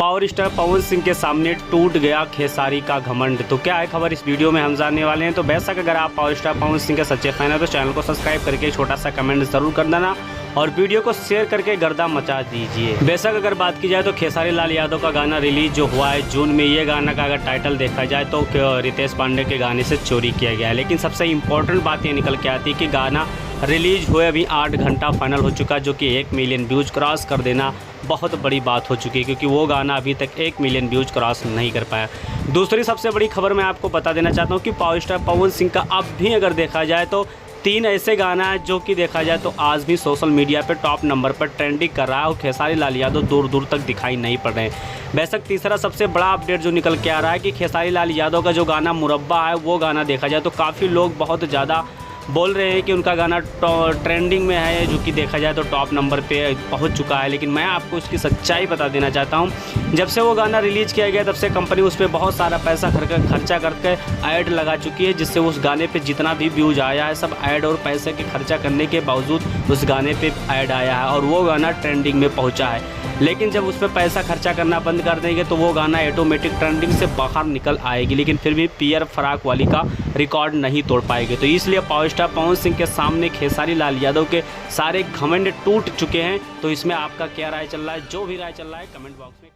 Power star Pawan Singh के सामने टूट गया खेसारी का घमंड। तो क्या है खबर, इस वीडियो में हम जानने वाले हैं। तो बेशक अगर आप पावर स्टार पवन सिंह के सच्चे फैन हैं तो चैनल को सब्सक्राइब करके छोटा सा कमेंट जरूर कर देना और वीडियो को शेयर करके गर्दा मचा दीजिए। बेशक अगर बात की जाए तो खेसारी लाल यादव का गाना रिलीज जो हुआ है जून में, ये गाना का अगर टाइटल देखा जाए तो रितेश पांडे के गाने से चोरी किया गया है। लेकिन सबसे इम्पोर्टेंट बात ये निकल के आती है कि गाना रिलीज हुए अभी 8 घंटा फाइनल हो चुका, जो कि 1 मिलियन व्यूज़ क्रॉस कर देना बहुत बड़ी बात हो चुकी है, क्योंकि वो गाना अभी तक 1 मिलियन व्यूज़ क्रॉस नहीं कर पाया। दूसरी सबसे बड़ी खबर मैं आपको बता देना चाहता हूँ कि पावर स्टार पवन सिंह का अब भी अगर देखा जाए तो 3 ऐसे गाना है जो कि देखा जाए तो आज भी सोशल मीडिया पे टॉप नंबर पर ट्रेंडिंग कर रहा है और खेसारी लाल यादव दूर दूर तक दिखाई नहीं पड़ रहे हैं। बेशक तीसरा सबसे बड़ा अपडेट जो निकल के आ रहा है कि खेसारी लाल यादव का जो गाना मुरब्बा है, वो गाना देखा जाए तो काफ़ी लोग बहुत ज़्यादा बोल रहे हैं कि उनका गाना ट्रेंडिंग में है, जो कि देखा जाए तो टॉप नंबर पे पहुंच चुका है। लेकिन मैं आपको उसकी सच्चाई बता देना चाहता हूं, जब से वो गाना रिलीज़ किया गया तब से कंपनी उस पर बहुत सारा पैसा खर्चा करके ऐड लगा चुकी है, जिससे उस गाने पे जितना भी व्यूज आया है सब ऐड और पैसे के खर्चा करने के बावजूद उस गाने पे ऐड आया है और वो गाना ट्रेंडिंग में पहुँचा है। लेकिन जब उस पर पैसा खर्चा करना बंद कर देंगे तो वो गाना ऑटोमेटिक ट्रेंडिंग से बाहर निकल आएगी, लेकिन फिर भी पियर फराक वाली का रिकॉर्ड नहीं तोड़ पाएगी। तो इसलिए पावर स्टार पवन सिंह के सामने खेसारी लाल यादव के सारे घमंड टूट चुके हैं। तो इसमें आपका क्या राय चल रहा है? जो भी राय चल रहा है कमेंट बॉक्स में